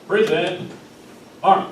Present. Arm.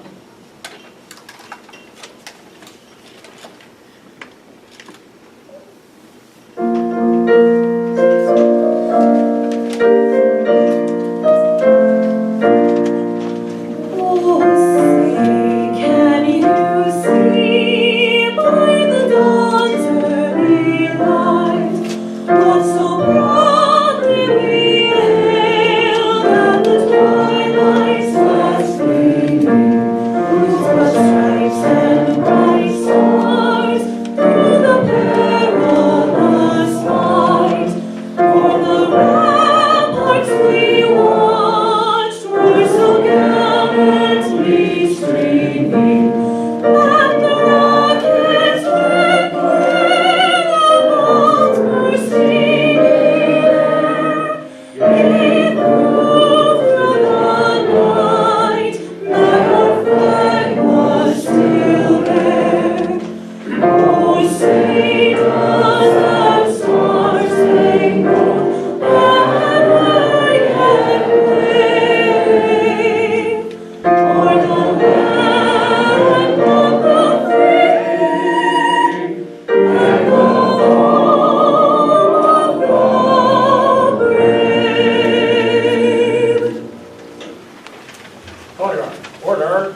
Order.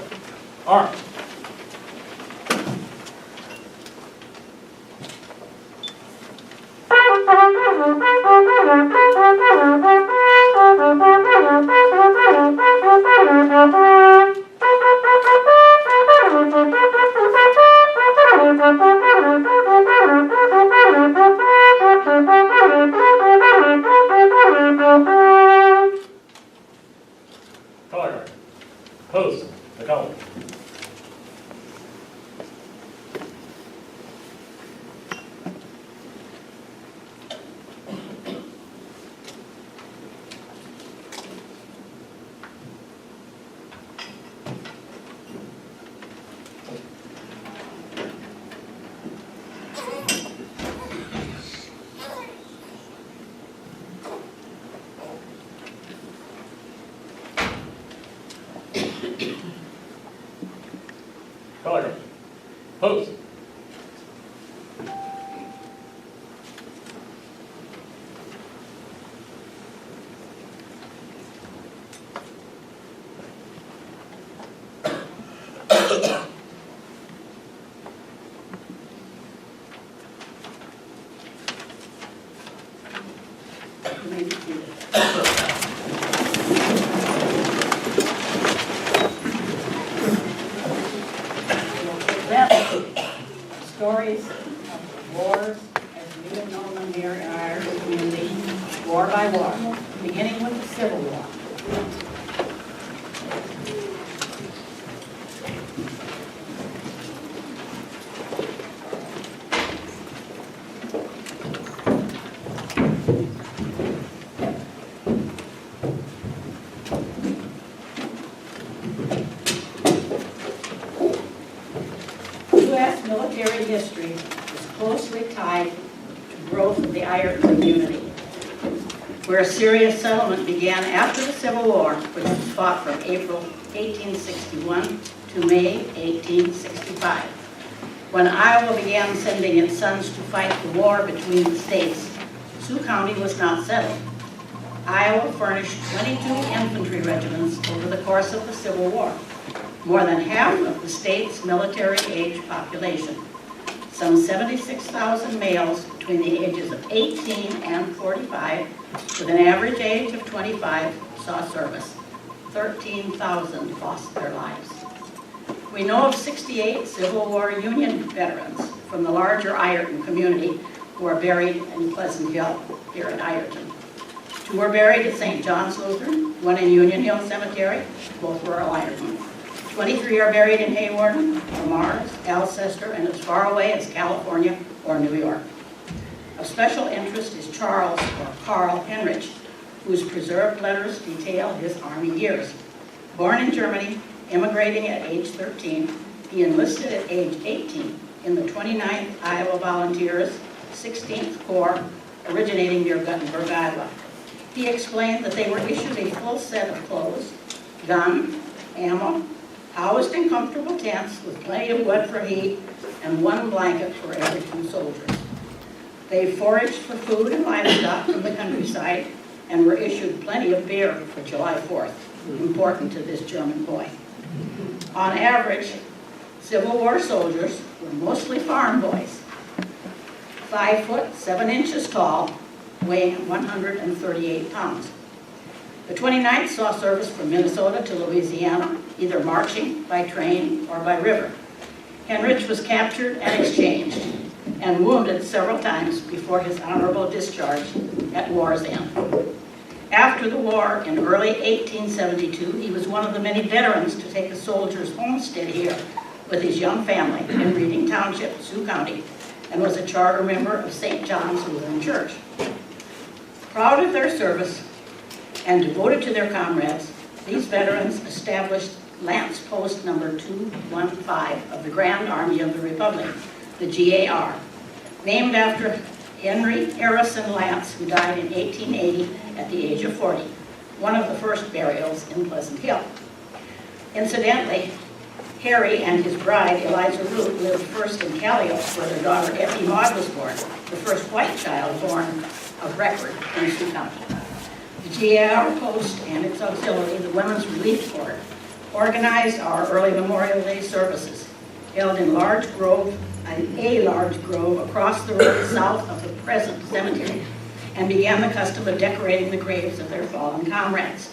Arm. Color guard. Post the color. Color guard. Post. Stories of wars as we have known them here in our community, war by war, beginning with the Civil War. U.S. military history is closely tied to growth of the Ireton community, where a serious settlement began after the Civil War, which was fought from April 1861 to May 1865. When Iowa began sending its sons to fight the war between the states, Sioux County was not settled. Iowa furnished 22 infantry regiments over the course of the Civil War, more than half of the state's military-age population. Some 76,000 males between the ages of 18 and 45, with an average age of 25, saw service. 13,000 lost their lives. We know of 68 Civil War Union veterans from the larger Ireton community who are buried in Pleasant Hill here in Ireton. 2 were buried at St. John's Lutheran, 1 in Union Hill Cemetery, both rural Ireton. 23 are buried in Hayward, Mars, Alcester, and as far away as California or New York. Of special interest is Charles, or Carl Henrich, whose preserved letters detail his Army years. Born in Germany, immigrating at age 13, he enlisted at age 18 in the 29th Iowa Volunteers, 16th Corps, originating near Guttenberg, Iowa. He explained that they were issued a full set of clothes, gun, ammo, housed in comfortable tents with plenty of wood for heat, and one blanket for every 2 soldiers. They foraged for food and livestock from the countryside and were issued plenty of beer for July 4th, important to this German boy. On average, Civil War soldiers were mostly farm boys, 5 foot 7 inches tall, weighing 138 pounds. The 29th saw service from Minnesota to Louisiana, either marching, by train, or by river. Henrich was captured and exchanged, and wounded several times before his honorable discharge at war's end. After the war, in early 1872, he was one of the many veterans to take a soldier's homestead here with his young family in Reading Township, Sioux County, and was a charter member of St. John's Lutheran Church. Proud of their service and devoted to their comrades, these veterans established Lance Post number 215 of the Grand Army of the Republic, the GAR, named after Henry Harrison Lance, who died in 1880 at the age of 40, one of the first burials in Pleasant Hill. Incidentally, Harry and his bride, Eliza Root, lived first in Calliope, where their daughter Effie Maud was born, the first white child born of record in Sioux County. The GAR Post and its auxiliary, the Women's Relief Corps, organized our early Memorial Day services, held in a large grove across the road south of the present cemetery, and began the custom of decorating the graves of their fallen comrades.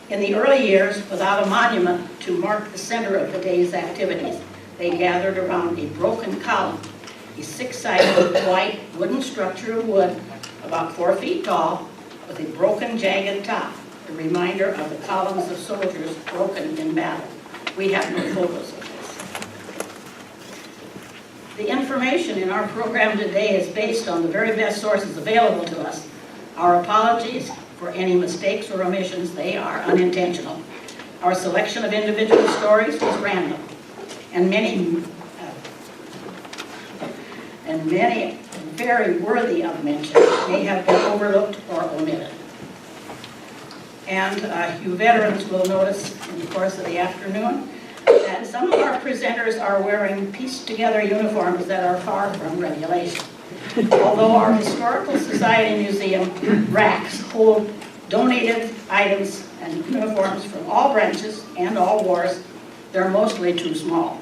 In the early years, without a monument to mark the center of the day's activities, they gathered around a broken column, a 6-sided white wooden structure of wood about 4 feet tall with a broken, jagged top, a reminder of the columns of soldiers broken in battle. We have no photos of this. The information in our program today is based on the very best sources available to us. Our apologies for any mistakes or omissions. They are unintentional. Our selection of individual stories was random, and many very worthy of mention may have been overlooked or omitted. And you veterans will notice in the course of the afternoon that some of our presenters are wearing pieced-together uniforms that are far from regulation. Although our Historical Society Museum racks hold donated items and uniforms from all branches and all wars, they're mostly too small.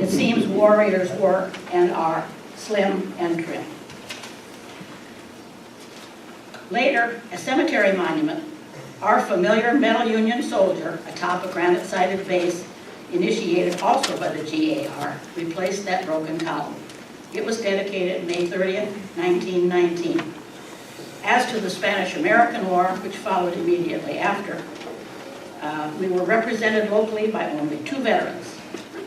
It seems warriors were and are slim and trim. Later, a cemetery monument, our familiar metal Union soldier atop a granite-sided base, initiated also by the GAR, replaced that broken column. It was dedicated May 30th, 1919. As to the Spanish-American War, which followed immediately after, we were represented locally by only 2 veterans,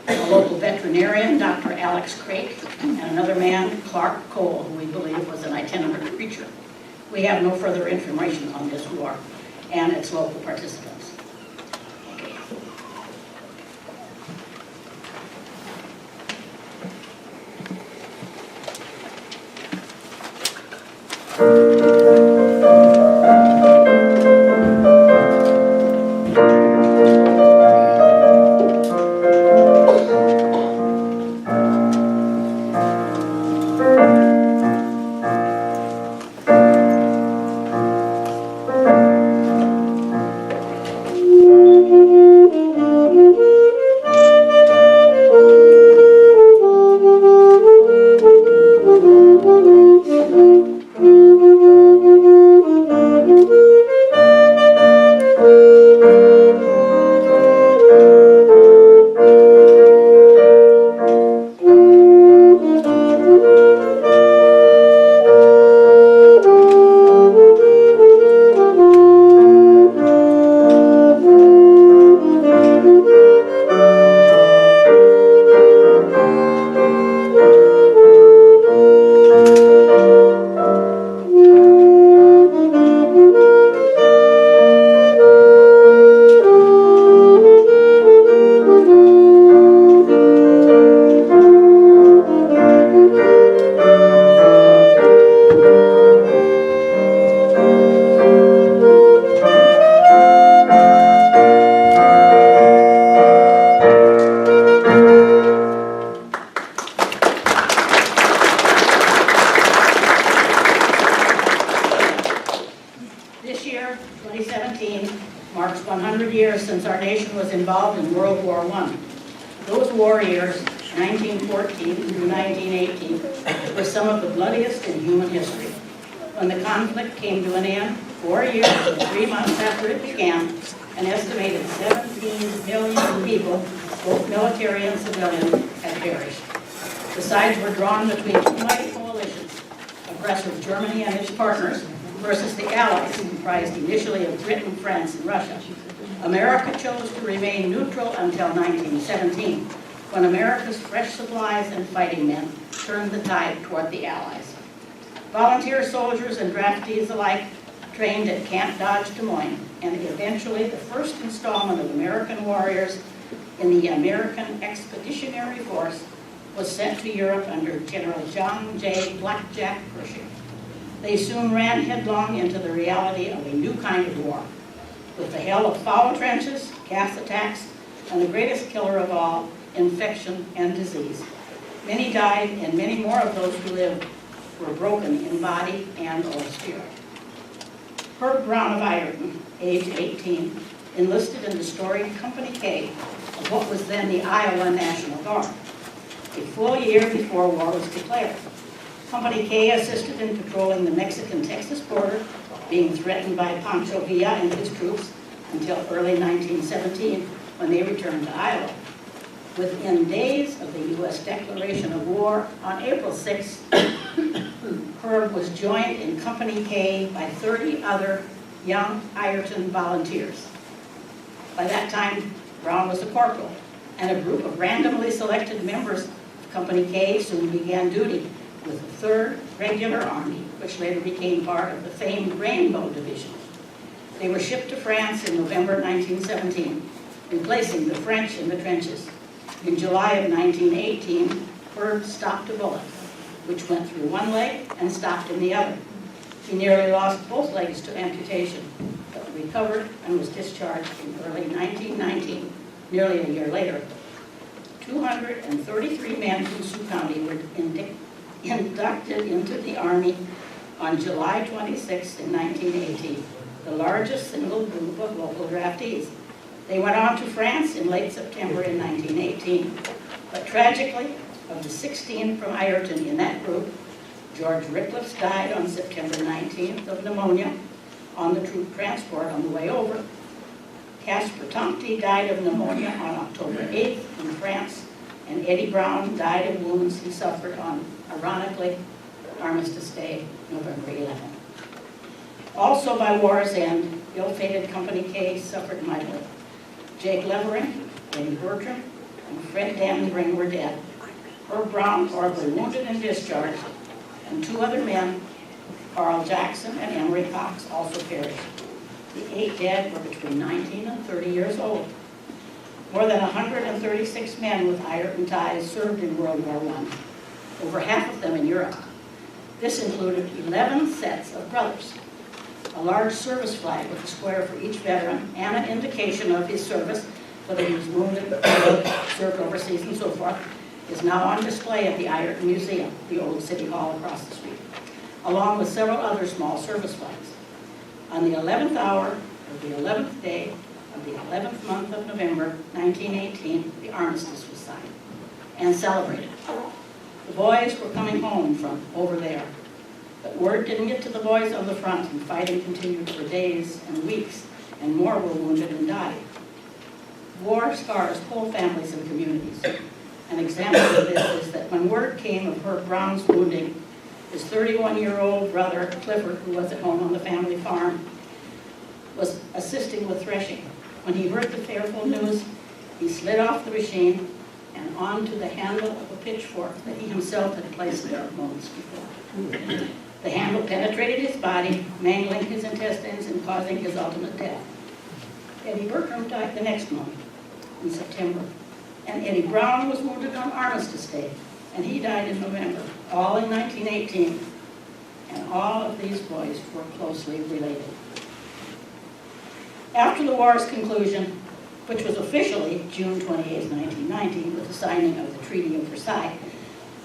a local veterinarian, Dr. Alex Craik, and another man, Clark Cole, who we believe was an itinerant preacher. We have no further information on this war and its local participants. Okay. generation was involved in World War I. Those war years, 1914 through 1918, were some of the bloodiest in human history. When the conflict came to an end, 4 years and 3 months after it began, an estimated 17 million people, both military and civilian, had perished. The sides were drawn between two mighty coalitions, aggressor Germany and its partners versus the Allies, comprised initially of Britain, France, and Russia. America chose to remain neutral until 1917, when America's fresh supplies and fighting men turned the tide toward the Allies. Volunteer soldiers and draftees alike trained at Camp Dodge, Des Moines, and eventually the first installment of American warriors in the American Expeditionary Force was sent to Europe under General John J. Blackjack Pershing. They soon ran headlong into the reality of a new kind of war, with the hell of foul trenches, gas attacks, and the greatest killer of all, infection and disease. Many died, and many more of those who lived were broken in body and or spirit. Herb Brown of Ireton, age 18, enlisted in the storied Company K of what was then the Iowa National Guard, a full year before war was declared. Company K assisted in patrolling the Mexican-Texas border, being threatened by Pancho Villa and his troops until early 1917, when they returned to Iowa. Within days of the U.S. declaration of war on April 6, Herb was joined in Company K by 30 other young Ireton volunteers. By that time, Brown was a corporal, and a group of randomly selected members of Company K soon began duty with the 3rd Regular Army, which later became part of the famed Rainbow Division. They were shipped to France in November 1917, replacing the French in the trenches. In July of 1918, Herb stopped a bullet, which went through one leg and stopped in the other. He nearly lost both legs to amputation, but recovered and was discharged in early 1919, nearly a year later. 233 men from Sioux County were inducted into the Army on July 26 in 1918, the largest single group of local draftees. They went on to France in late September in 1918, but tragically, of the 16 from Ireton in that group, George Rickliffs died on September 19th of pneumonia on the troop transport on the way over. Casper Tomty died of pneumonia on October 8th in France, and Eddie Brown died of wounds he suffered on, ironically, Armistice Day, November 11th. Also by war's end, ill-fated Company K suffered mightily. Jake Levering, Eddie Bertram, and Fred Danbring were dead. Herb Brown horribly wounded and discharged, and 2 other men, Carl Jackson and Emery Cox, also perished. The 8 dead were between 19 and 30 years old. More than 136 men with Ireton ties served in World War I, over half of them in Europe. This included 11 sets of brothers, a large service flag with a square for each veteran, and an indication of his service, whether he was wounded, served overseas, and so forth, is now on display at the Ireton Museum, the old city hall across the street, along with several other small service flags. On the 11th hour of the 11th day of the 11th month of November, 1918, the armistice was signed and celebrated. The boys were coming home from over there, but word didn't get to the boys on the front, and fighting continued for days and weeks, and more were wounded and died. War scars whole families and communities. An example of this is that when word came of Herb Brown's wounding, his 31-year-old brother, Clifford, who was at home on the family farm, was assisting with threshing. When he heard the fearful news, he slid off the machine and onto the handle of a pitchfork that he himself had placed there moments before. The handle penetrated his body, mangling his intestines and causing his ultimate death. Eddie Bertram died the next month, in September, and Eddie Brown was wounded on Armistice Day, and he died in November, all in 1918, and all of these boys were closely related. After the war's conclusion, which was officially June 28, 1919, with the signing of the Treaty of Versailles,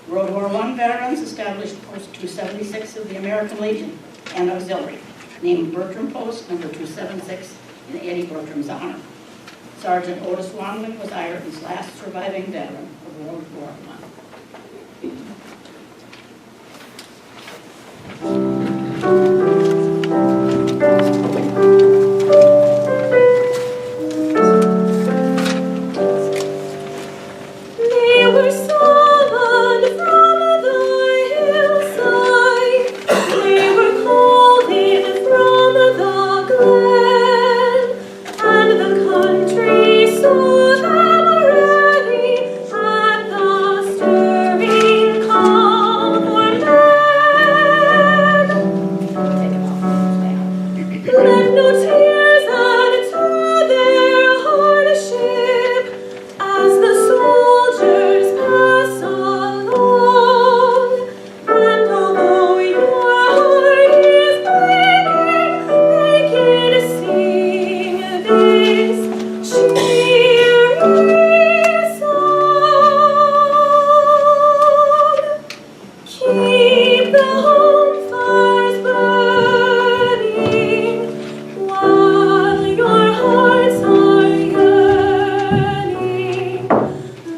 World War I veterans established Post 276 of the American Legion and Auxiliary, named Bertram Post number 276 in Eddie Bertram's honor. Sergeant Otis Wanlin was Ireton's last surviving veteran of World War I. They were summoned from the hillside. They were called in from the glen, and the country saw them ready at the stirring call for men. Let no tears add to their hardship as the soldiers pass along. And although your heart is breaking, they can sing this cheering song. Keep the home fires burning while your hearts are yearning.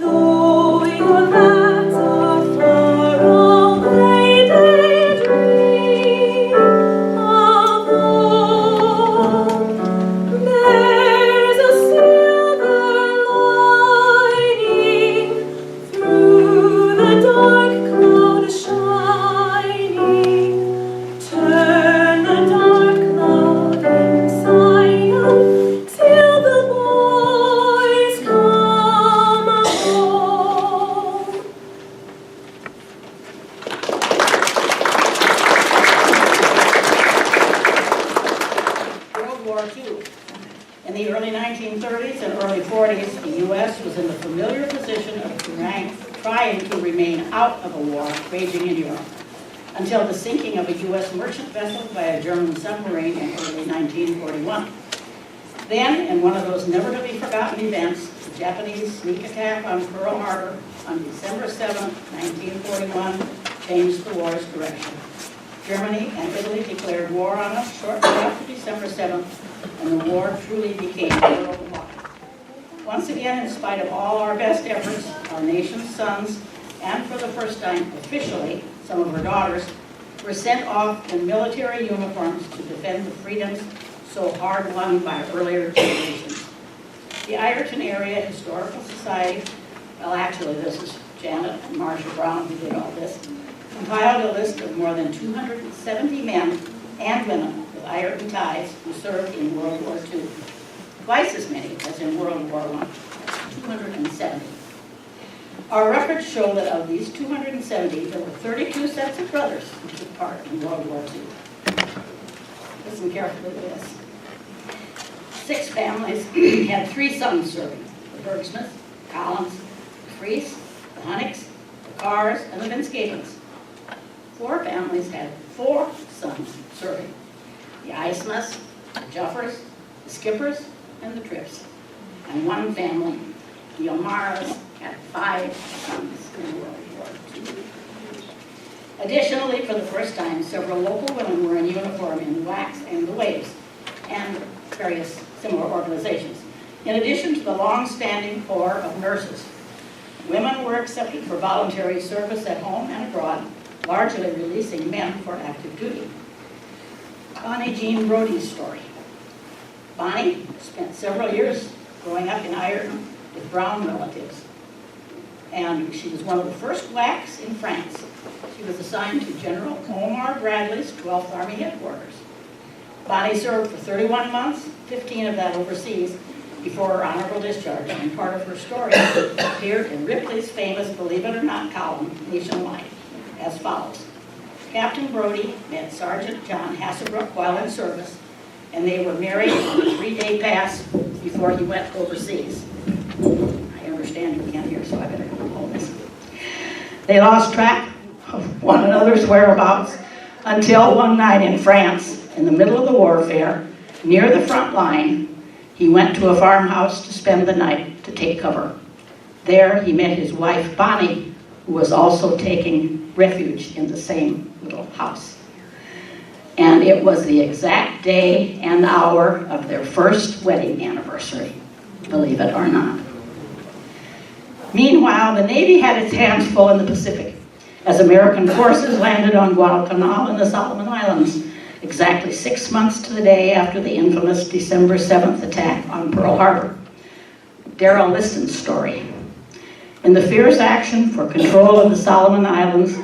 Though your lands are far away, they dream of home. There's a silver lining through the dark cloud shining. Turn the dark cloud inside out till the boys come home. World War II. In the early 1930s and early 40s, the U.S. was in the familiar position of trying to remain out of a war raging in Europe, until the sinking of a U.S. merchant vessel by a German submarine in early 1941. Then, in one of those never-to-be-forgotten events, the Japanese sneak attack on Pearl Harbor on December 7, 1941, changed the war's direction. Germany and Italy declared war on us shortly after December 7th, and the war truly became worldwide. Once again, in spite of all our best efforts, our nation's sons, and for the first time officially, some of our daughters, were sent off in military uniforms to defend the freedoms so hard won by earlier generations. The Ireton Area Historical Society, well actually this is Janet and Marcia Brown who did all this, compiled a list of more than 270 men and women with Ireton ties who served in World War II. Twice as many as in World War I, 270. Our records show that of these 270, there were 32 sets of brothers who took part in World War II. Listen carefully to this. 6 families had 3 sons serving: the Bergsmiths, the Collins, the Fries, the Hunnecks, the Carrs, and the Vinskavens. 4 families had 4 sons serving: the Eismas, the Juffers, the Skippers, and the Tripps. And 1 family, the O'Maras, had 5 sons in World War II. Additionally, for the first time, several local women were in uniform in the WACs and the WAVES, and various similar organizations. In addition to the long-standing Corps of Nurses, women were accepted for voluntary service at home and abroad, largely releasing men for active duty. Bonnie Jean Brody's story. Bonnie spent several years growing up in Ireton with Brown relatives, and she was one of the first WACs in France. She was assigned to General Omar Bradley's 12th Army headquarters. Bonnie served for 31 months, 15 of that overseas, before her honorable discharge, and part of her story appeared in Ripley's famous Believe It or Not column nationwide, as follows. Captain Brody met Sergeant John Hasselbrook while in service, and they were married on a 3-day pass before he went overseas. I understand you can't hear, so I better hold this. They lost track of one another's whereabouts until one night in France, in the middle of the warfare, near the front line, he went to a farmhouse to spend the night to take cover. There he met his wife, Bonnie, who was also taking refuge in the same little house. And it was the exact day and hour of their first wedding anniversary. believe it or not. Meanwhile, the Navy had its hands full in the Pacific as American forces landed on Guadalcanal in the Solomon Islands, exactly 6 months to the day after the infamous December 7th attack on Pearl Harbor. Darrell Liston's story. In the fierce action for control of the Solomon Islands,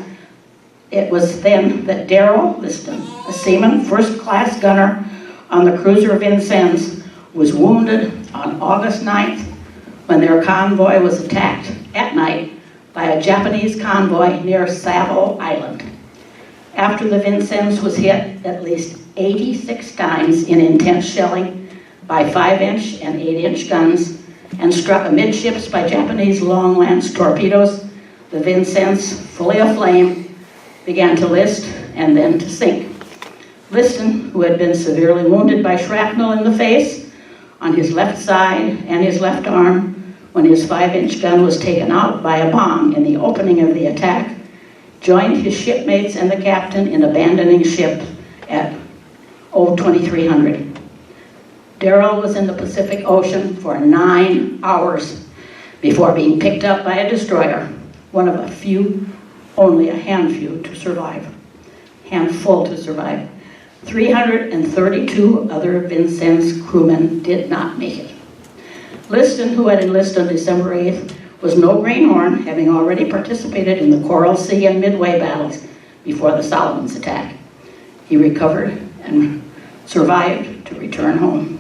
it was then that Darrell Liston, a seaman, first-class gunner on the cruiser Vincennes, was wounded on August 9th when their convoy was attacked at night by a Japanese convoy near Savo Island. After the Vincennes was hit at least 86 times in intense shelling by 5-inch and 8-inch guns and struck amidships by Japanese long-lance torpedoes, the Vincennes, fully aflame, began to list and then to sink. Liston, who had been severely wounded by shrapnel in the face, on his left side and his left arm, when his 5-inch gun was taken out by a bomb in the opening of the attack, joined his shipmates and the captain in abandoning ship at 2300. Darrell was in the Pacific Ocean for 9 hours before being picked up by a destroyer, one of a few, only a handful to survive. 332 other Vincennes crewmen did not make it. Liston, who had enlisted on December 8th, was no greenhorn, having already participated in the Coral Sea and Midway battles before the Solomons attack. He recovered and survived to return home.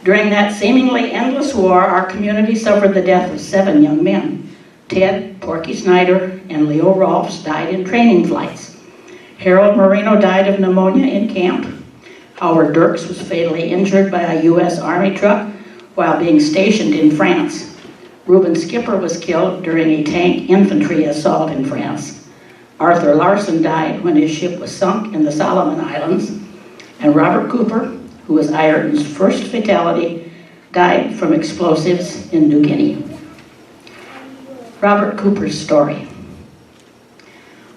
During that seemingly endless war, our community suffered the death of 7 young men. Ted, Porky Snyder, and Leo Rolfs died in training flights. Harold Marino died of pneumonia in camp. Howard Dirks was fatally injured by a U.S. Army truck while being stationed in France. Reuben Skipper was killed during a tank infantry assault in France. Arthur Larson died when his ship was sunk in the Solomon Islands. And Robert Cooper, who was Ireton's first fatality, died from explosives in New Guinea. Robert Cooper's story.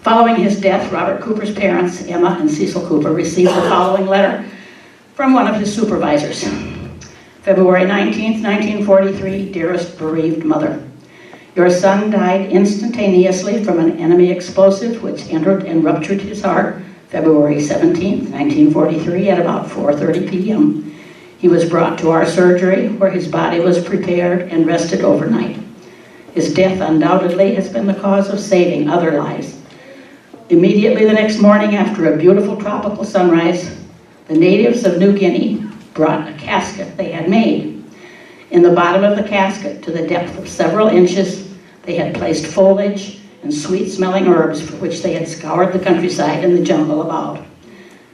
Following his death, Robert Cooper's parents, Emma and Cecil Cooper, received the following letter from one of his supervisors. February 19th, 1943, dearest bereaved mother. Your son died instantaneously from an enemy explosive which entered and ruptured his heart February 17th, 1943 at about 4:30 p.m. He was brought to our surgery where his body was prepared and rested overnight. His death undoubtedly has been the cause of saving other lives. Immediately the next morning after a beautiful tropical sunrise, the natives of New Guinea brought a casket they had made. In the bottom of the casket, to the depth of several inches, they had placed foliage and sweet-smelling herbs for which they had scoured the countryside and the jungle about.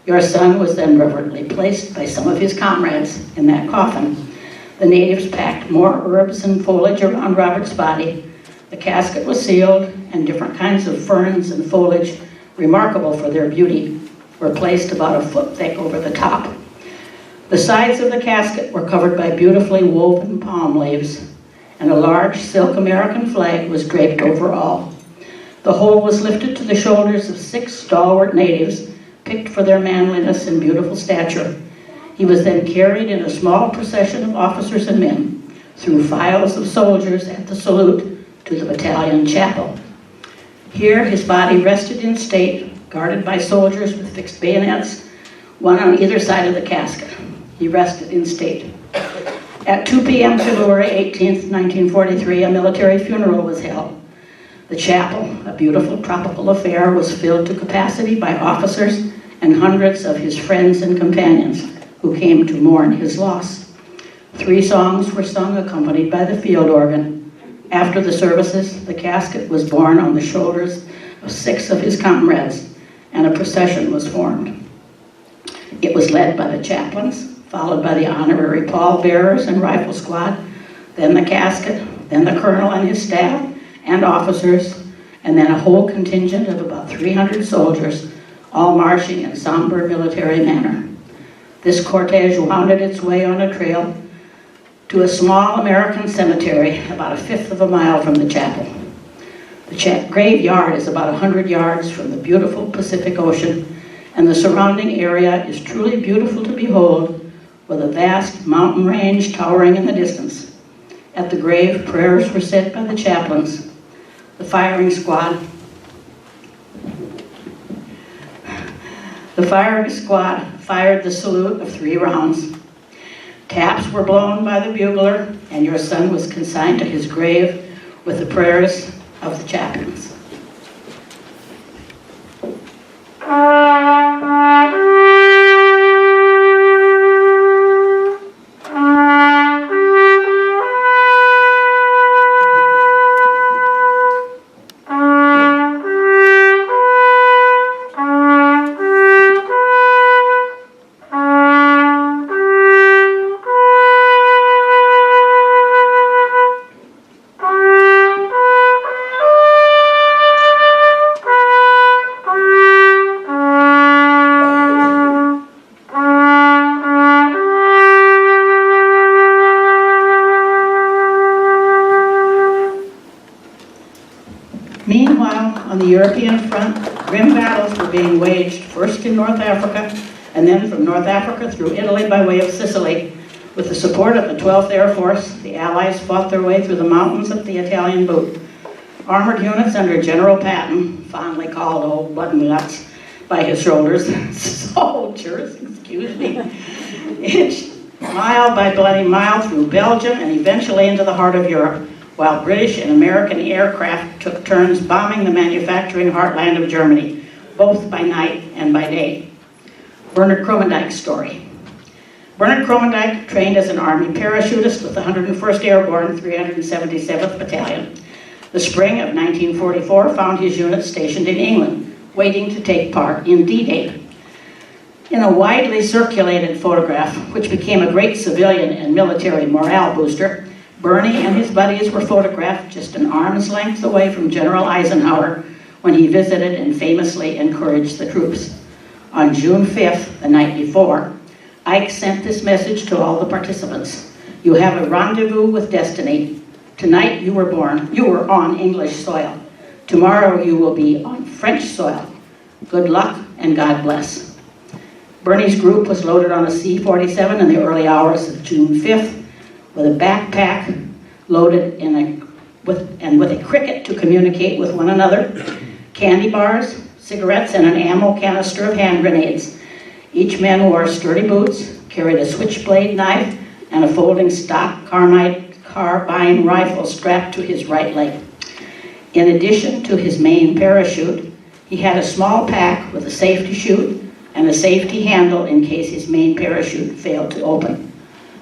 Your son was then reverently placed by some of his comrades in that coffin. The natives packed more herbs and foliage around Robert's body. The casket was sealed, and different kinds of ferns and foliage, remarkable for their beauty, were placed about a foot thick over the top. The sides of the casket were covered by beautifully woven palm leaves, and a large silk American flag was draped over all. The whole was lifted to the shoulders of 6 stalwart natives, picked for their manliness and beautiful stature. He was then carried in a small procession of officers and men through files of soldiers at the salute to the battalion chapel. Here his body rested in state, guarded by soldiers with fixed bayonets, one on either side of the casket. He rested in state. At 2 p.m. February 18th, 1943, a military funeral was held. The chapel, a beautiful tropical affair, was filled to capacity by officers and hundreds of his friends and companions who came to mourn his loss. 3 songs were sung accompanied by the field organ. After the services, the casket was borne on the shoulders of 6 of his comrades, and a procession was formed. It was led by the chaplains, followed by the honorary pallbearers and rifle squad, then the casket, then the colonel and his staff and officers, and then a whole contingent of about 300 soldiers, all marching in somber military manner. This cortege wounded its way on a trail to a small American cemetery about 1/5 of a mile from the chapel. The graveyard is about 100 yards from the beautiful Pacific Ocean, and the surrounding area is truly beautiful to behold, with a vast mountain range towering in the distance. At the grave, prayers were said by the chaplains. The firing squad fired the salute of 3 rounds. Taps were blown by the bugler, and your son was consigned to his grave with the prayers of the chaplains. Meanwhile, on the European front, grim battles were being waged first in North Africa, and then from North Africa through Italy by way of Sicily. With the support of the 12th Air Force, the Allies fought their way through the mountains of the Italian boot. Armored units under General Patton, fondly called Old Blood and Guts by his shoulders, soldiers, excuse me, inched mile by bloody mile through Belgium and eventually into the heart of Europe, while British and American aircraft took turns bombing the manufacturing heartland of Germany, both by night and by day. Bernard Kromendijk's story. Bernard Kromendijk trained as an Army parachutist with the 101st Airborne 377th Battalion. The spring of 1944 found his unit stationed in England, waiting to take part in D-Day. In a widely circulated photograph, which became a great civilian and military morale booster, Bernie and his buddies were photographed just an arm's length away from General Eisenhower when he visited and famously encouraged the troops. On June 5th, the night before, Ike sent this message to all the participants. You have a rendezvous with destiny. Tonight you were born. You were on English soil. Tomorrow you will be on French soil. Good luck and God bless. Bernie's group was loaded on a C-47 in the early hours of June 5th with a backpack loaded with a cricket to communicate with one another, candy bars, cigarettes, and an ammo canister of hand grenades. Each man wore sturdy boots, carried a switchblade knife, and a folding stock carbine rifle strapped to his right leg. In addition to his main parachute, he had a small pack with a safety chute and a safety handle in case his main parachute failed to open.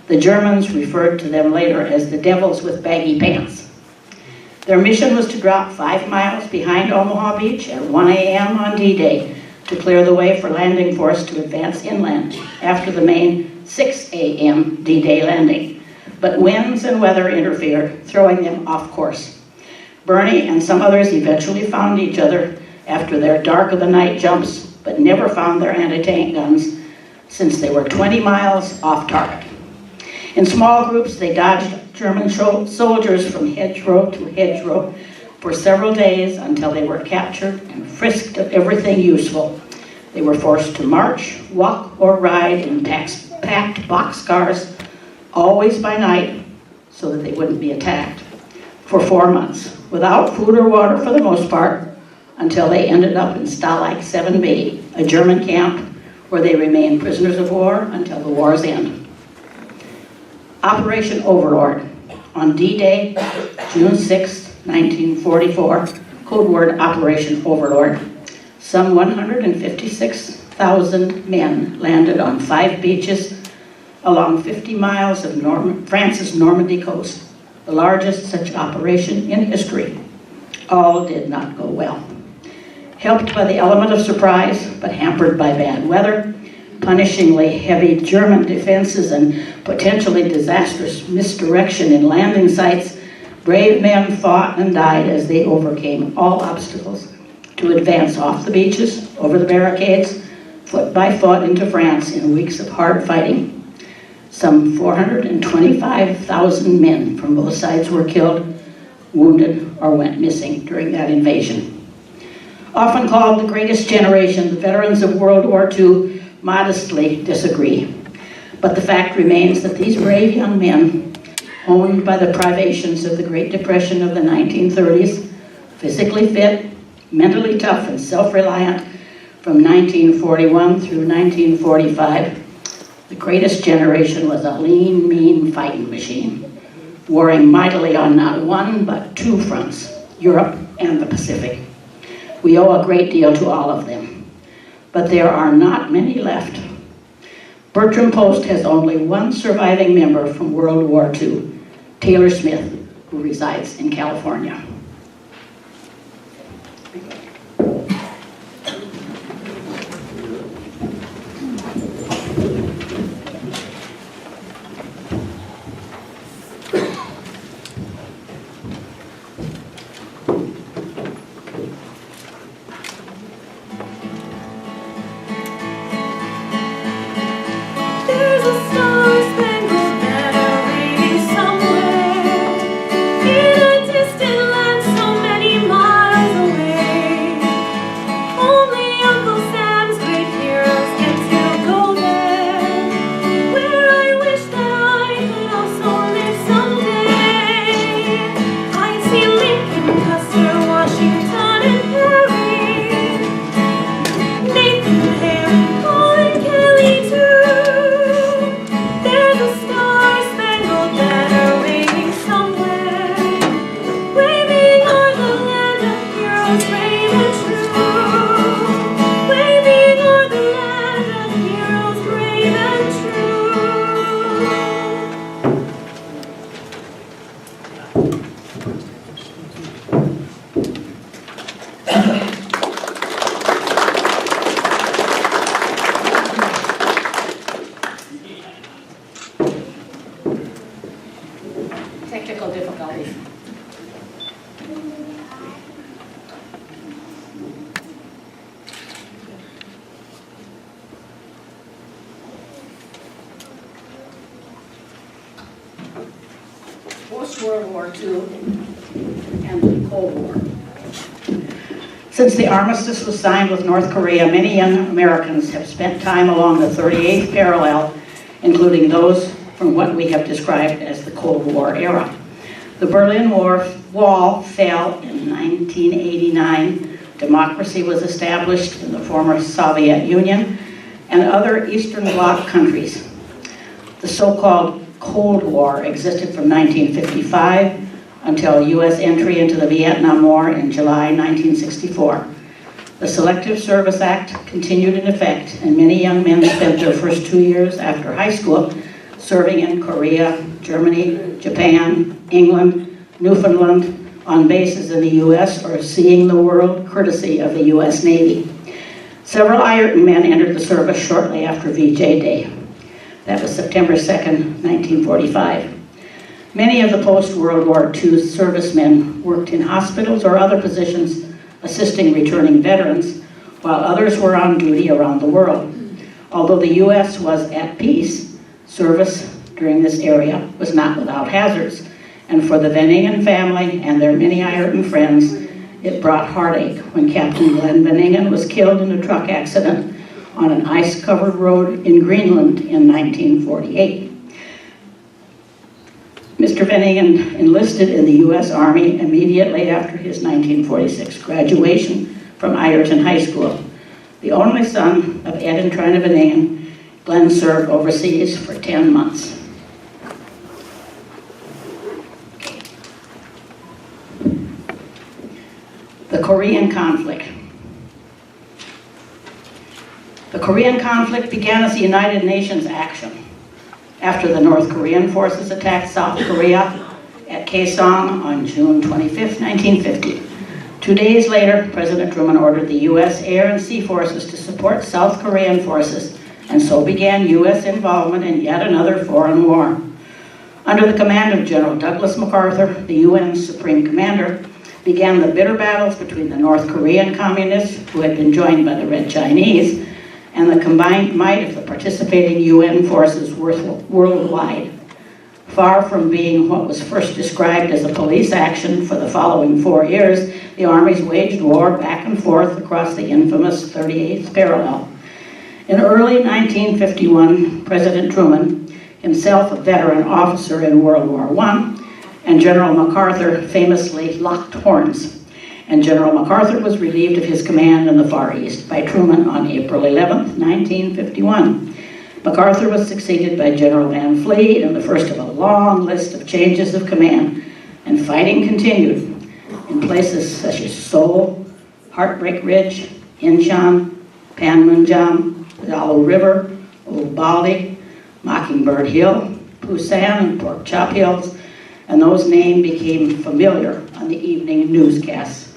The Germans referred to them later as the devils with baggy pants. Their mission was to drop 5 miles behind Omaha Beach at 1 a.m. on D-Day to clear the way for landing force to advance inland after the main 6 a.m. D-Day landing. But winds and weather interfered, throwing them off course. Bernie and some others eventually found each other after their dark of the night jumps, but never found their anti-tank guns since they were 20 miles off target. In small groups, they dodged German soldiers from hedgerow to hedgerow for several days until they were captured and frisked of everything useful. They were forced to march, walk, or ride in packed boxcars, always by night, so that they wouldn't be attacked, for 4 months, without food or water for the most part, until they ended up in Stalag 7B, a German camp where they remained prisoners of war until the war's end. Operation Overlord. On D-Day, June 6, 1944, code word Operation Overlord, some 156,000 men landed on 5 beaches along 50 miles of France's Normandy coast, the largest such operation in history. All did not go well. Helped by the element of surprise, but hampered by bad weather, punishingly heavy German defenses, and potentially disastrous misdirection in landing sites, brave men fought and died as they overcame all obstacles to advance off the beaches, over the barricades, foot by foot into France in weeks of hard fighting. Some 425,000 men from both sides were killed, wounded, or went missing during that invasion. Often called the greatest generation, the veterans of World War II modestly disagree. But the fact remains that these brave young men owned by the privations of the Great Depression of the 1930s, physically fit, mentally tough, and self-reliant from 1941 through 1945. The greatest generation was a lean, mean fighting machine, warring mightily on not one, but two fronts, Europe and the Pacific. We owe a great deal to all of them, but there are not many left. Bertram Post has only one surviving member from World War II, Taylor Smith, who resides in California. There's a star-spangled banner waving somewhere in a distant land so many miles away. Only Uncle Sam's great heroes get to go there, where I wish that I could also live someday. I'd see Lincoln, Custer, Washington, and Perry, Nathan Hale, Paul and Kelly too. There's a star-spangled banner waving somewhere, waving o'er the land of heroes brave and true, waving o'er the land of heroes brave and Technical difficulties. Post-World War II and the Cold War. Since the armistice was signed with North Korea, many young Americans have spent time along the 38th parallel, including those from what we have described as the Cold War era. The Berlin Wall fell in 1989. Democracy was established in the former Soviet Union and other Eastern Bloc countries. The so-called Cold War existed from 1955 until U.S. entry into the Vietnam War in July 1964. The Selective Service Act continued in effect, and many young men spent their first 2 years after high school serving in Korea, Germany, Japan, England, Newfoundland, on bases in the U.S. or seeing the world courtesy of the U.S. Navy. Several Ireton men entered the service shortly after VJ Day. That was September 2nd, 1945. Many of the post-World War II servicemen worked in hospitals or other positions assisting returning veterans, while others were on duty around the world. Although the U.S. was at peace, service during this area was not without hazards, and for the Veningen family and their many Ireton friends, it brought heartache when Captain Glenn Veningen was killed in a truck accident on an ice-covered road in Greenland in 1948. Mr. Veningen enlisted in the U.S. Army immediately after his 1946 graduation from Ireton High School. The only son of Ed and Trina Veningen, Glenn served overseas for 10 months. The Korean conflict. The Korean conflict began as a United Nations action after the North Korean forces attacked South Korea at Kaesong on June 25, 1950. 2 days later, President Truman ordered the U.S. Air and Sea Forces to support South Korean forces, and so began U.S. involvement in yet another foreign war. Under the command of General Douglas MacArthur, the UN's Supreme Commander, began the bitter battles between the North Korean communists, who had been joined by the Red Chinese, and the combined might of the participating UN forces worldwide. Far from being what was first described as a police action for the following 4 years, the armies waged war back and forth across the infamous 38th parallel. In early 1951, President Truman, himself a veteran officer in World War I, and General MacArthur famously locked horns. And General MacArthur was relieved of his command in the Far East by Truman on April 11, 1951. MacArthur was succeeded by General Van Fleet in the first of a long list of changes of command, and fighting continued in places such as Seoul, Heartbreak Ridge, Incheon, Panmunjom, the Yalu River, Old Baldy, Mockingbird Hill, Busan, and Pork Chop Hills, and those names became familiar on the evening newscasts.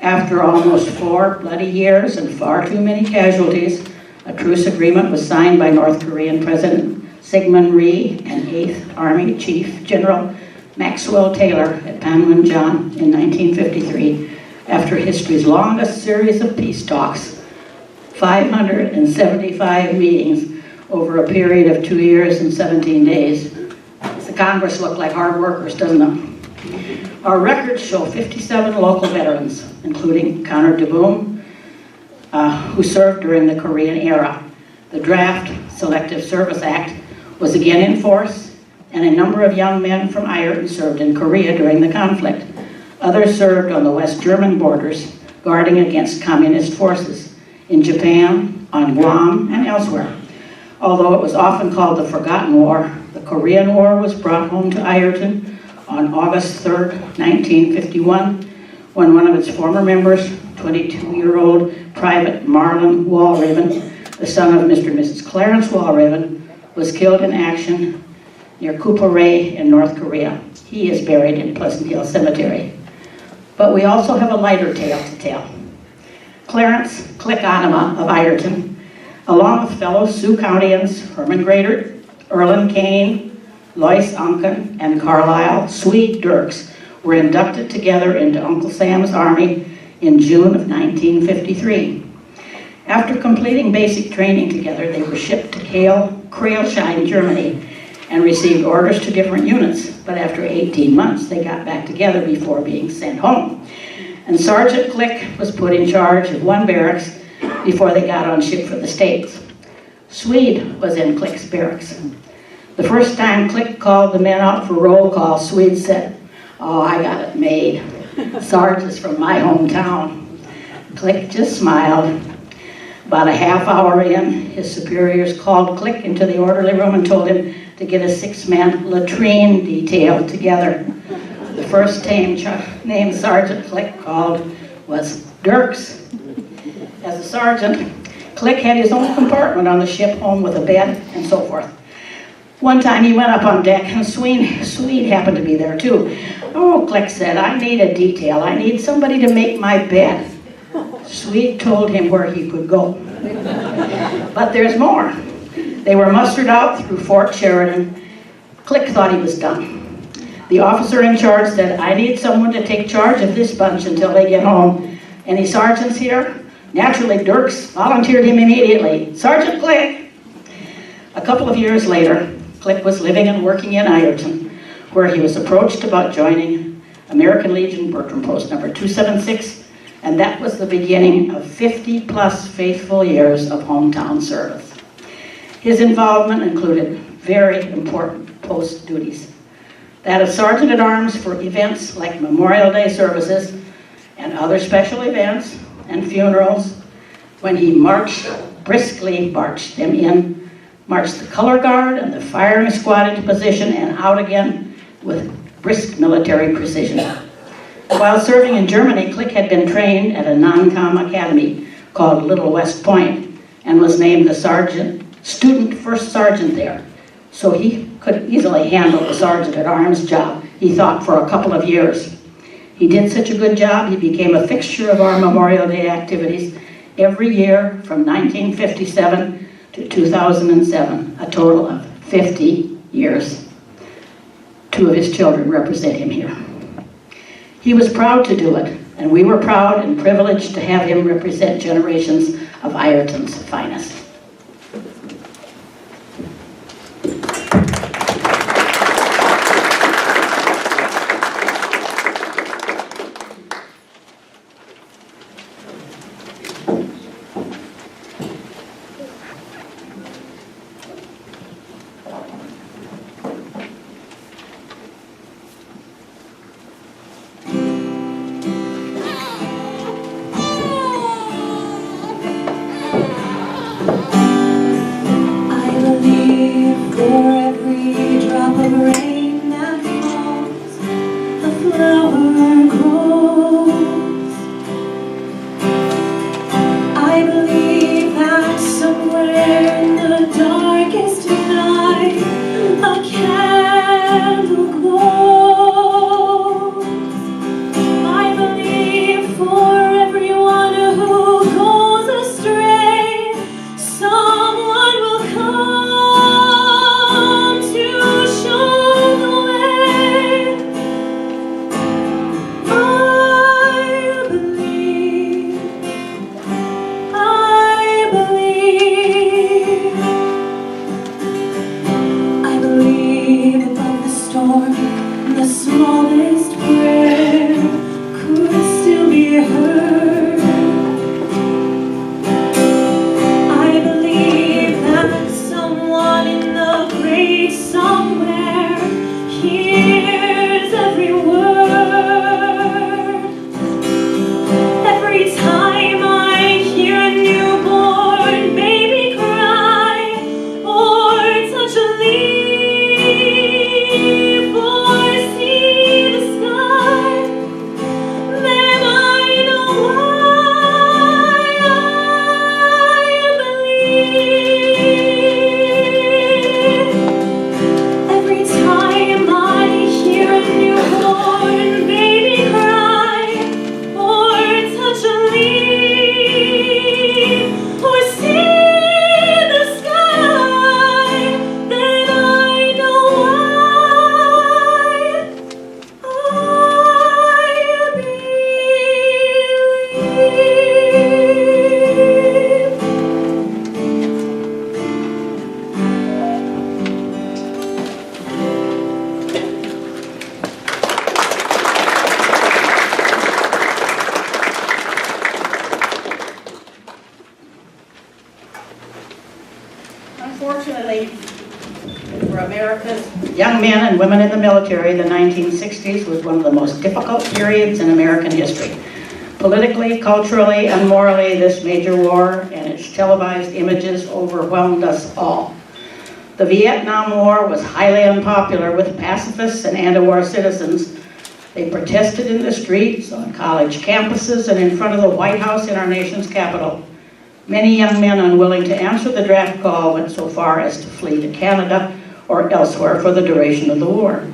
After almost 4 bloody years and far too many casualties, a truce agreement was signed by North Korean President Syngman Rhee and 8th Army Chief General Maxwell Taylor at Panmunjom in 1953, after history's longest series of peace talks, 575 meetings over a period of 2 years and 17 days. The Congress looked like hard workers, doesn't it? Our records show 57 local veterans, including Connor DeBoom, who served during the Korean era. The Draft Selective Service Act was again in force, and a number of young men from Ireton served in Korea during the conflict. Others served on the West German borders, guarding against communist forces in Japan, on Guam, and elsewhere. Although it was often called the Forgotten War, the Korean War was brought home to Ireton on August 3, 1951, when one of its former members, 22-year-old Private Marlon Walraven, the son of Mr. and Mrs. Clarence Walraven, was killed in action near Kupare in North Korea. He is buried in Pleasant Hill Cemetery. But we also have a lighter tale to tell. Clarence Click Anima of Ireton, along with fellow Sioux Countyans Herman Grader, Erland Kane, Lois Unken, and Carlisle Swede Dirks were inducted together into Uncle Sam's Army in June of 1953. After completing basic training together, they were shipped to Kreilsheim, Germany, and received orders to different units. But after 18 months, they got back together before being sent home. And Sergeant Click was put in charge of one barracks before they got on ship for the States. Swede was in Click's barracks. The first time Click called the men out for roll call, Swede said, "Oh, I got it made. Sarge is from my hometown." Click just smiled. About a half hour in, his superiors called Click into the orderly room and told him to get a 6-man latrine detail together. The first name Sergeant Click called was Dirks. As a sergeant, Click had his own compartment on the ship home with a bed and so forth. One time he went up on deck and Swede happened to be there too. "Oh," Click said, "I need a detail. I need somebody to make my bed." Swede told him where he could go. But there's more. They were mustered out through Fort Sheridan. Click thought he was done. The officer in charge said, "I need someone to take charge of this bunch until they get home. Any sergeants here?" Naturally, Dirks volunteered him immediately. "Sergeant Click!" A couple of years later, Click was living and working in Ireton, where he was approached about joining American Legion Bertram Post number 276, and that was the beginning of 50-plus faithful years of hometown service. His involvement included very important post duties. That of Sergeant-at-Arms for events like Memorial Day services and other special events and funerals, when he briskly marched them in, marched the color guard and the firing squad into position and out again with brisk military precision. While serving in Germany, Click had been trained at a non-com academy called Little West Point and was named the student first sergeant there. So he could easily handle the sergeant-at-arms job, he thought, for a couple of years. He did such a good job, he became a fixture of our Memorial Day activities every year from 1957 to 2007, a total of 50 years. 2 of his children represent him here. He was proud to do it, and we were proud and privileged to have him represent generations of Ireton's finest. young men and women in the military, the 1960s was one of the most difficult periods in American history. Politically, culturally, and morally, this major war and its televised images overwhelmed us all. The Vietnam War was highly unpopular with pacifists and anti-war citizens. They protested in the streets, on college campuses, and in front of the White House in our nation's capital. Many young men unwilling to answer the draft call went so far as to flee to Canada or elsewhere for the duration of the war.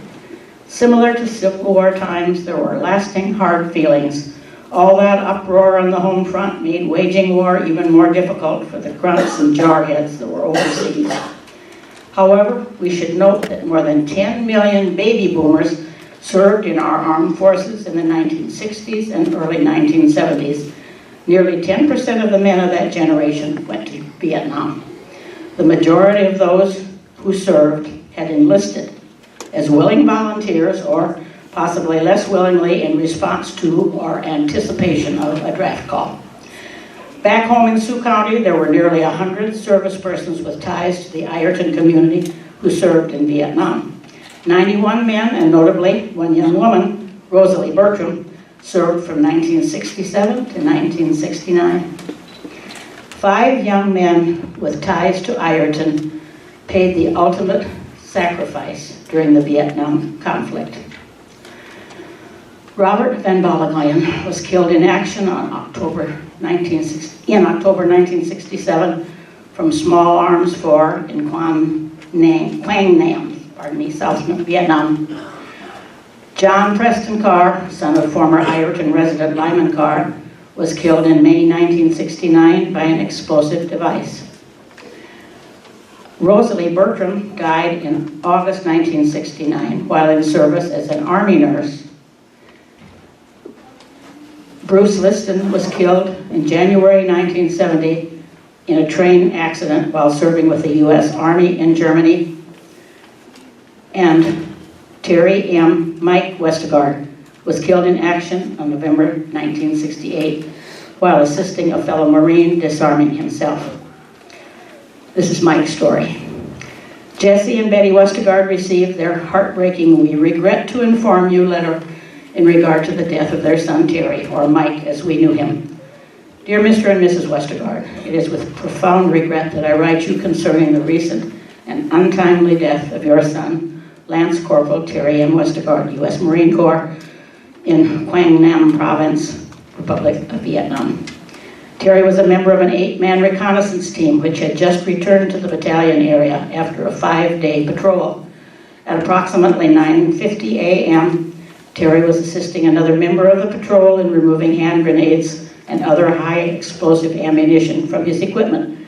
Similar to Civil War times, there were lasting hard feelings. All that uproar on the home front made waging war even more difficult for the grunts and jarheads that were overseas. However, we should note that more than 10 million baby boomers served in our armed forces in the 1960s and early 1970s. Nearly 10% of the men of that generation went to Vietnam. The majority of those who served had enlisted as willing volunteers or possibly less willingly in response to or anticipation of a draft call. Back home in Sioux County, there were nearly 100 service persons with ties to the Ireton community who served in Vietnam. 91 men, and notably one young woman, Rosalie Bertram, served from 1967 to 1969. 5 young men with ties to Ireton paid the ultimate sacrifice during the Vietnam conflict. Robert Van Ballaghan was killed in action on October 1967 from Small Arms 4 in Quang Nam, South Vietnam. John Preston Carr, son of former Ireton resident Lyman Carr, was killed in May 1969 by an explosive device. Rosalie Bertram died in August 1969 while in service as an Army nurse. Bruce Liston was killed in January 1970 in a train accident while serving with the U.S. Army in Germany. And Terry M. Mike Westergaard was killed in action on November 1968 while assisting a fellow Marine disarming himself. This is Mike's story. Jesse and Betty Westergaard received their heartbreaking "We regret to inform you" letter in regard to the death of their son Terry, or Mike as we knew him. Dear Mr. and Mrs. Westergaard, it is with profound regret that I write you concerning the recent and untimely death of your son, Lance Corporal Terry M. Westergaard, U.S. Marine Corps, in Quang Nam Province, Republic of Vietnam. Terry was a member of an 8-man reconnaissance team which had just returned to the battalion area after a 5-day patrol. At approximately 9:50 a.m., Terry was assisting another member of the patrol in removing hand grenades and other high explosive ammunition from his equipment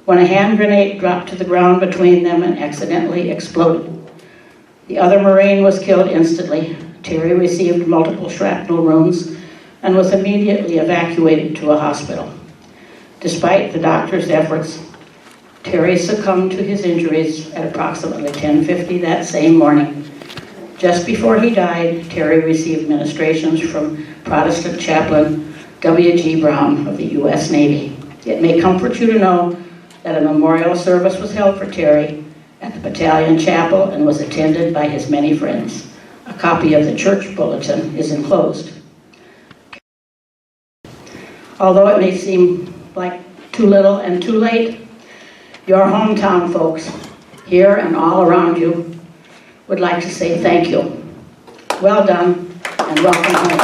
when a hand grenade dropped to the ground between them and accidentally exploded. The other Marine was killed instantly. Terry received multiple shrapnel wounds and was immediately evacuated to a hospital. Despite the doctor's efforts, Terry succumbed to his injuries at approximately 10:50 that same morning. Just before he died, Terry received ministrations from Protestant chaplain W.G. Brown of the U.S. Navy. It may comfort you to know that a memorial service was held for Terry at the battalion chapel and was attended by his many friends. A copy of the church bulletin is enclosed. Although it may seem like too little and too late, your hometown folks, here and all around you, would like to say thank you. Well done, and welcome home.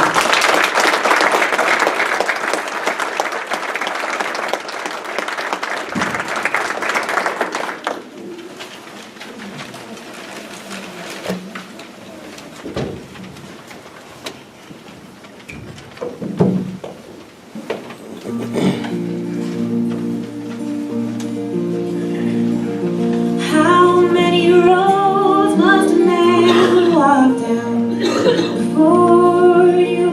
How many roads must a man walk down before you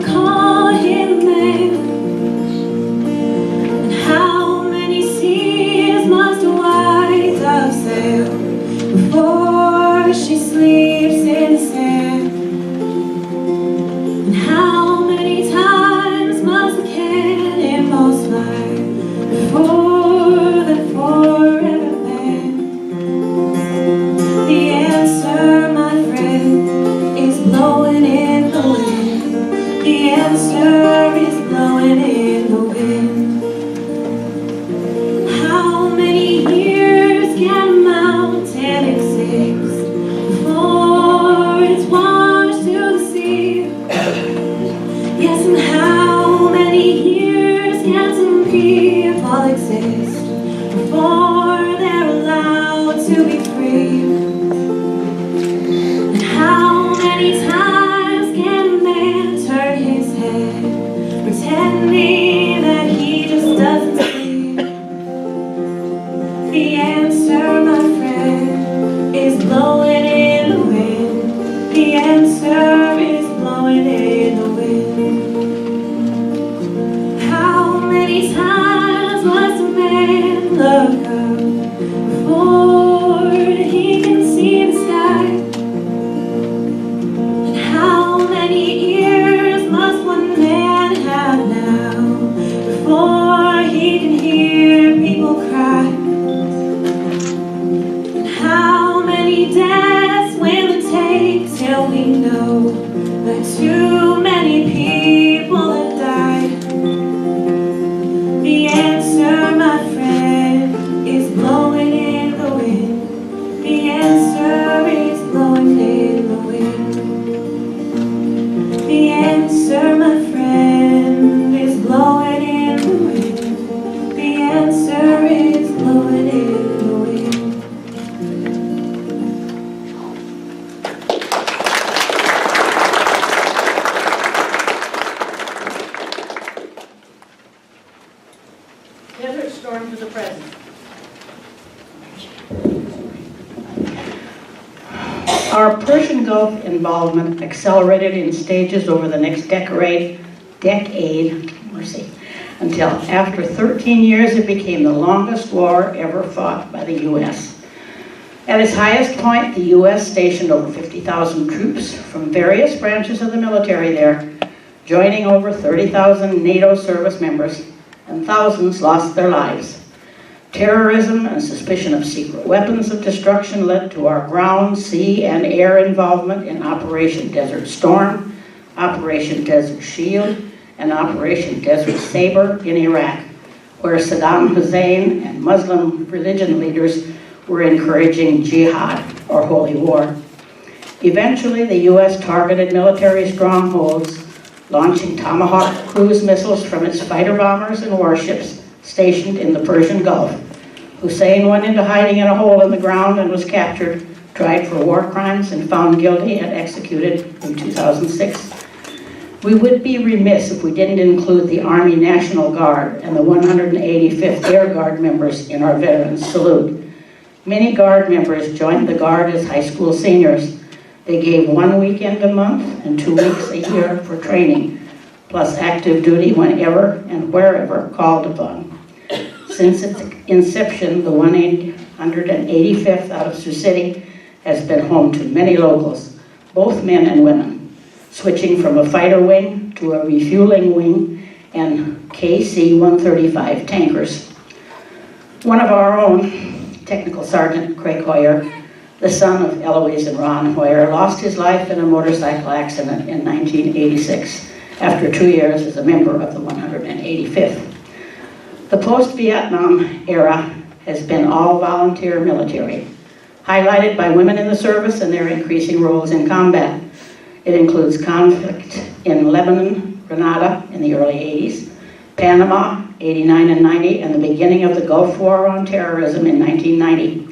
answer is blowing in the wind. How many years can a mountain exist before it's washed to the sea? Yes, and how many years can some people exist before they're allowed to be free? And how many times can a man turn his head, pretending that he just doesn't see? The answer, my friend, is blowing in the wind. The answer is blowing in the wind. How many times must a man look up before he can see the sky? And how many ears must one man have now before he can hear people cry? And how many deaths will it take till we know that too many people have died? The answer, my friend, is blowing in the wind. The answer is blowing in the wind. The answer, my friend, is blowing in the wind. The answer is blowing in the wind. Desert Storm to the present. Our Persian Gulf involvement accelerated in stages over the next decade, until after 13 years it became the longest war ever fought by the U.S. At its highest point, the U.S. stationed over 50,000 troops from various branches of the military there, joining over 30,000 NATO service members, and thousands lost their lives. Terrorism and suspicion of secret weapons of destruction led to our ground, sea, and air involvement in Operation Desert Storm, Operation Desert Shield, and Operation Desert Saber in Iraq, where Saddam Hussein and Muslim religion leaders were encouraging jihad, or holy war. Eventually, the U.S. targeted military strongholds, launching Tomahawk cruise missiles from its fighter bombers and warships stationed in the Persian Gulf. Hussein went into hiding in a hole in the ground and was captured, tried for war crimes, and found guilty and executed in 2006. We would be remiss if we didn't include the Army National Guard and the 185th Air Guard members in our Veterans Salute. Many Guard members joined the Guard as high school seniors. They gave 1 weekend a month and 2 weeks a year for training, plus active duty whenever and wherever called upon. Since its inception, the 185th out of Sioux City has been home to many locals, both men and women, switching from a fighter wing to a refueling wing and KC-135 tankers. One of our own, Technical Sergeant Craig Hoyer, the son of Eloise and Ron Hoyer, lost his life in a motorcycle accident in 1986 after 2 years as a member of the 185th. The post-Vietnam era has been all volunteer military, highlighted by women in the service and their increasing roles in combat. It includes conflict in Lebanon, Grenada in the early 80s, Panama, 89 and 90, and the beginning of the Gulf War on terrorism in 1990.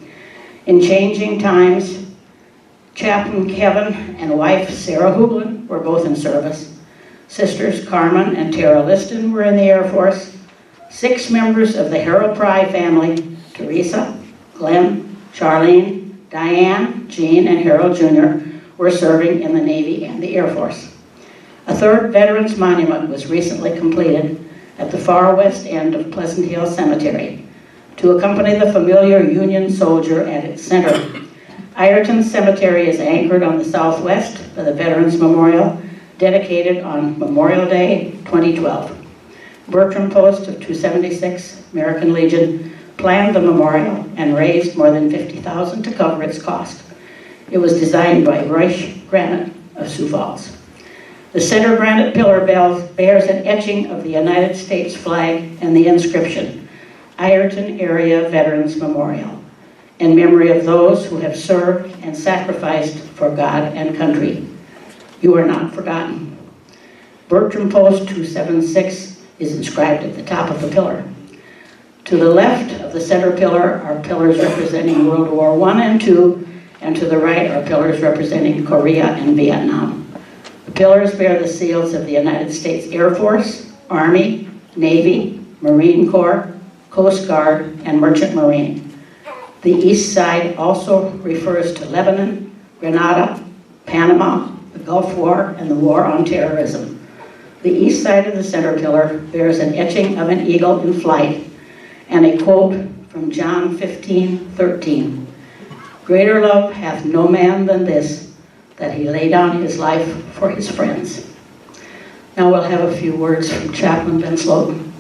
In changing times, Chaplain Kevin and wife Sarah Hublin were both in service. Sisters Carmen and Tara Liston were in the Air Force. 6 members of the Harold Pry family, Teresa, Glenn, Charlene, Diane, Jean, and Harold Jr., were serving in the Navy and the Air Force. A 3rd Veterans Monument was recently completed at the far west end of Pleasant Hill Cemetery to accompany the familiar Union soldier at its center. Ireton Cemetery is anchored on the southwest by the Veterans Memorial, dedicated on Memorial Day 2012. Bertram Post of 276 American Legion planned the memorial and raised more than $50,000 to cover its cost. It was designed by Reich Granite of Sioux Falls. The center granite pillar bears an etching of the United States flag and the inscription, Ireton Area Veterans Memorial, in memory of those who have served and sacrificed for God and country. You are not forgotten. Bertram Post 276 is inscribed at the top of the pillar. To the left of the center pillar are pillars representing World War I and II, and to the right are pillars representing Korea and Vietnam. The pillars bear the seals of the United States Air Force, Army, Navy, Marine Corps, Coast Guard, and Merchant Marine. The east side also refers to Lebanon, Grenada, Panama, the Gulf War, and the War on Terrorism. The east side of the center pillar bears an etching of an eagle in flight and a quote from John 15:13. Greater love hath no man than this, that he lay down his life for his friends. Now we'll have a few words from Chaplain Ben Sloten.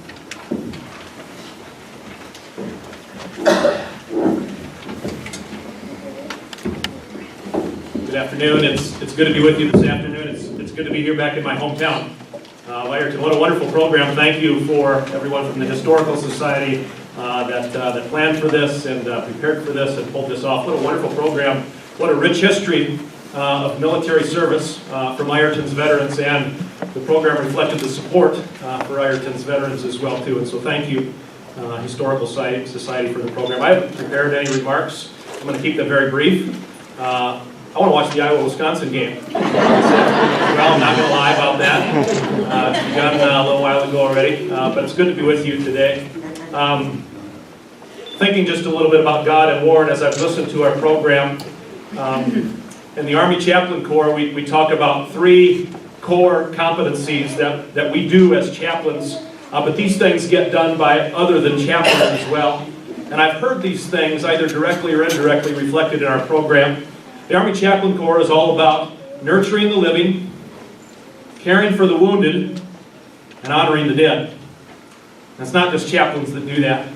Good afternoon. It's good to be with you this afternoon. It's good to be here back in my hometown. Ireton, what a wonderful program. Thank you for everyone from the Historical Society that planned for this and prepared for this and pulled this off. What a wonderful program. What a rich history of military service from Ireton's veterans, and the program reflected the support for Ireton's veterans as well too. And so thank you, Historical Society, for the program. I haven't prepared any remarks. I'm going to keep them very brief. I want to watch the Iowa-Wisconsin game. Well, I'm not going to lie about that. It's begun a little while ago already, but it's good to be with you today. Thinking just a little bit about God and war, and as I've listened to our program, in the Army Chaplain Corps, we talk about 3 core competencies that we do as chaplains, but these things get done by other than chaplains as well. And I've heard these things either directly or indirectly reflected in our program. The Army Chaplain Corps is all about nurturing the living, caring for the wounded, and honoring the dead. And it's not just chaplains that do that.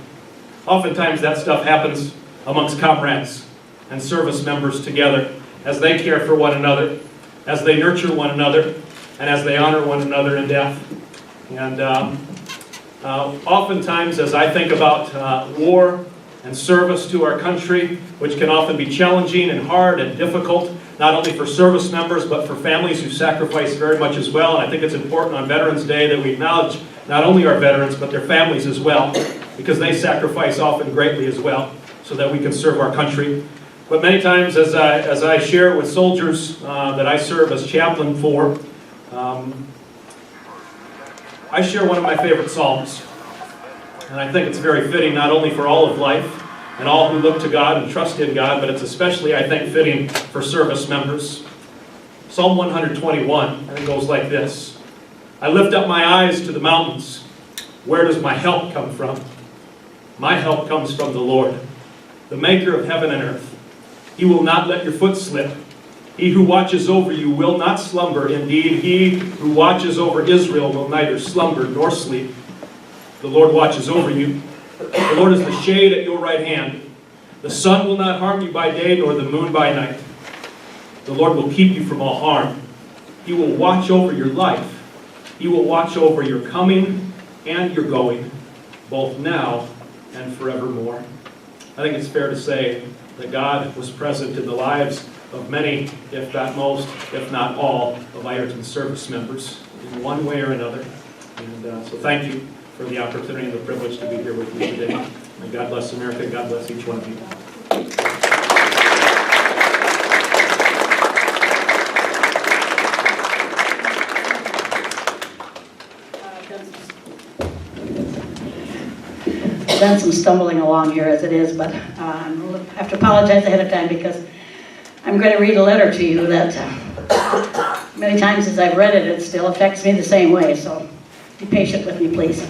Oftentimes that stuff happens amongst comrades and service members together as they care for one another, as they nurture one another, and as they honor one another in death. And oftentimes as I think about war and service to our country, which can often be challenging and hard and difficult, not only for service members, but for families who sacrifice very much as well. And I think it's important on Veterans Day that we acknowledge not only our veterans, but their families as well, because they sacrifice often greatly as well, so that we can serve our country. But many times as I share with soldiers that I serve as chaplain for, I share one of my favorite psalms. And I think it's very fitting not only for all of life and all who look to God and trust in God, but it's especially, I think, fitting for service members. Psalm 121, and it goes like this. I lift up my eyes to the mountains. Where does my help come from? My help comes from the Lord, the maker of heaven and earth. He will not let your foot slip. He who watches over you will not slumber. Indeed, he who watches over Israel will neither slumber nor sleep. The Lord watches over you. The Lord is the shade at your right hand. The sun will not harm you by day, nor the moon by night. The Lord will keep you from all harm. He will watch over your life. He will watch over your coming and your going, both now and forevermore. I think it's fair to say that God was present in the lives of many, if not most, if not all, of Ireton's service members in one way or another. And so thank you for the opportunity and the privilege to be here with you today. And God bless America. God bless each one of you. Done some stumbling along here as it is, but I have to apologize ahead of time because I'm going to read a letter to you that many times as I've read it, it still affects me the same way, so be patient with me, please.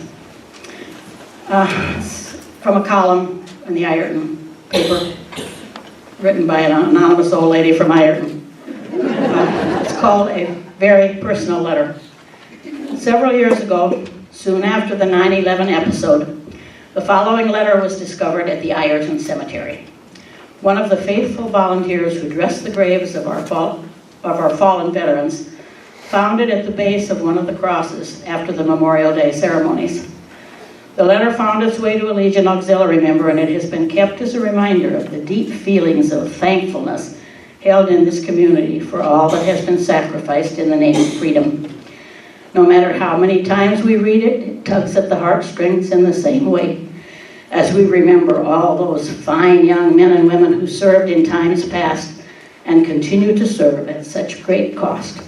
It's from a column in the Ireton paper, written by an anonymous old lady from Ireton. It's called A Very Personal Letter. Several years ago, soon after the 9/11 episode, the following letter was discovered at the Ireton Cemetery. One of the faithful volunteers who dressed the graves of our fallen veterans found it at the base of one of the crosses after the Memorial Day ceremonies. The letter found its way to a Legion Auxiliary member, and it has been kept as a reminder of the deep feelings of thankfulness held in this community for all that has been sacrificed in the name of freedom. No matter how many times we read it, it tugs at the heartstrings in the same way, as we remember all those fine young men and women who served in times past and continue to serve at such great cost.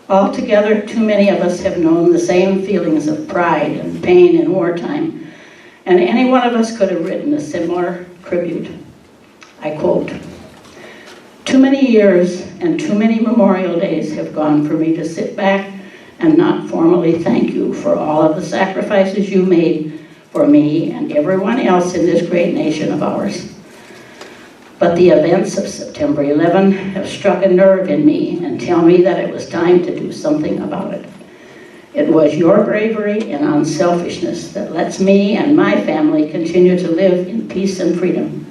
Altogether, too many of us have known the same feelings of pride and pain in wartime, and any one of us could have written a similar tribute. I quote, "Too many years and too many Memorial Days have gone for me to sit back and not formally thank you for all of the sacrifices you made for me and everyone else in this great nation of ours. But the events of September 11 have struck a nerve in me and tell me that it was time to do something about it. It was your bravery and unselfishness that lets me and my family continue to live in peace and freedom.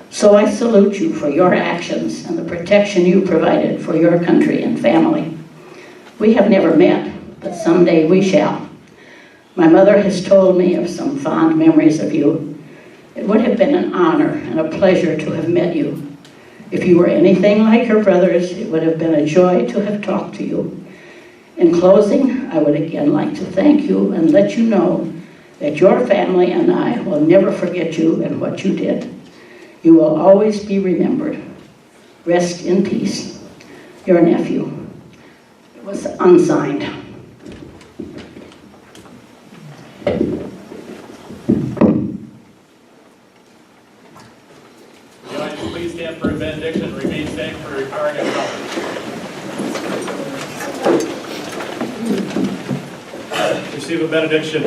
So I salute you for your actions and the protection you provided for your country and family. We have never met, but someday we shall. My mother has told me of some fond memories of you. It would have been an honor and a pleasure to have met you. If you were anything like your brothers, it would have been a joy to have talked to you. In closing, I would again like to thank you and let you know that your family and I will never forget you and what you did. You will always be remembered. Rest in peace. Your nephew." It was unsigned. Please stand for a benediction. Remain standing for retiring and health. Receive a benediction.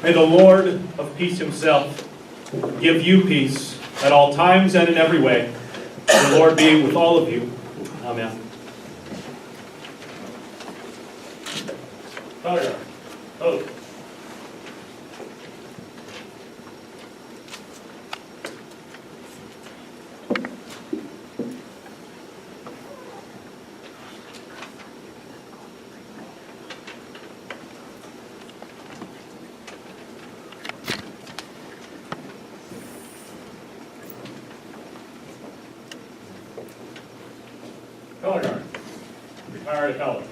May the Lord of peace himself give you peace at all times and in every way. May the Lord be with all of you. Amen. Father, oath. Color guard. Retired color.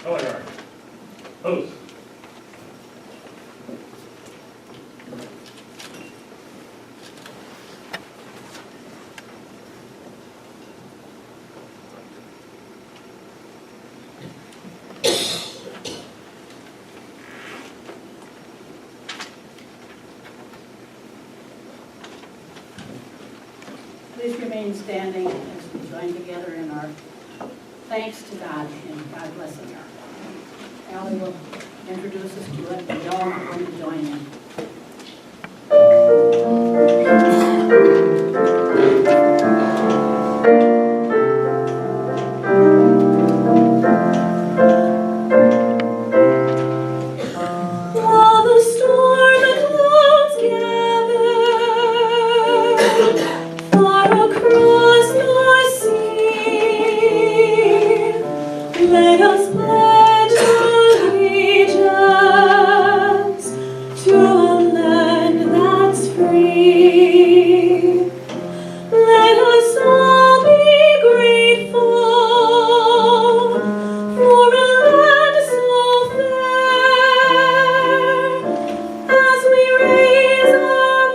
Color guard. Oath. Please remain standing as we join together in our thanks to God and God blessing her. Allie will introduce us to it, and y'all are going to join in. While the storm and clouds gather far across the sea, let us pledge allegiance to a land that's free. Let us all be grateful for a land so fair, as we raise our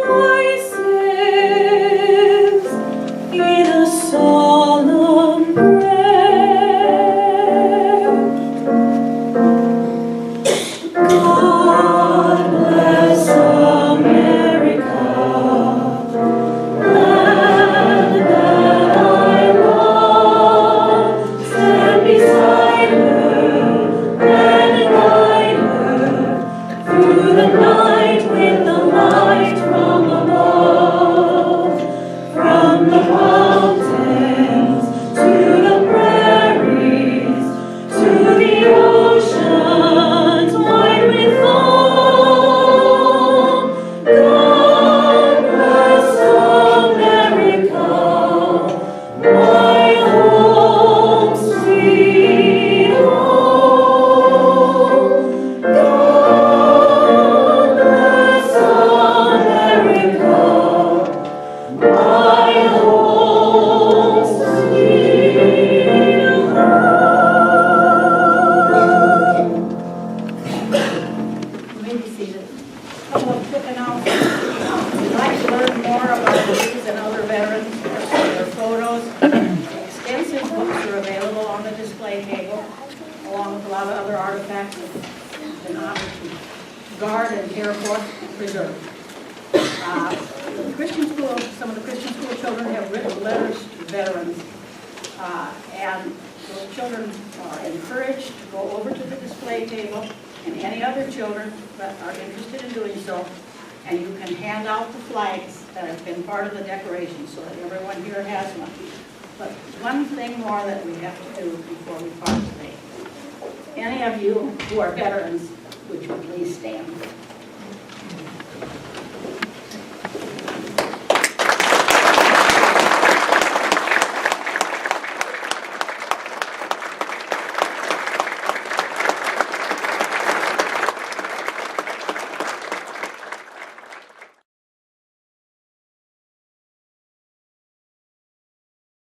voices in a solemn prayer. God bless America, plaque that's been honored to guard and care for and preserve. The Christian school, some of the Christian school children have written letters to veterans, and those children are encouraged to go over to the display table, and any other children that are interested in doing so, and you can hand out the flags that have been part of the decoration so that everyone here has one. But one thing more that we have to do before we part today. Any of you who are veterans, would you please stand?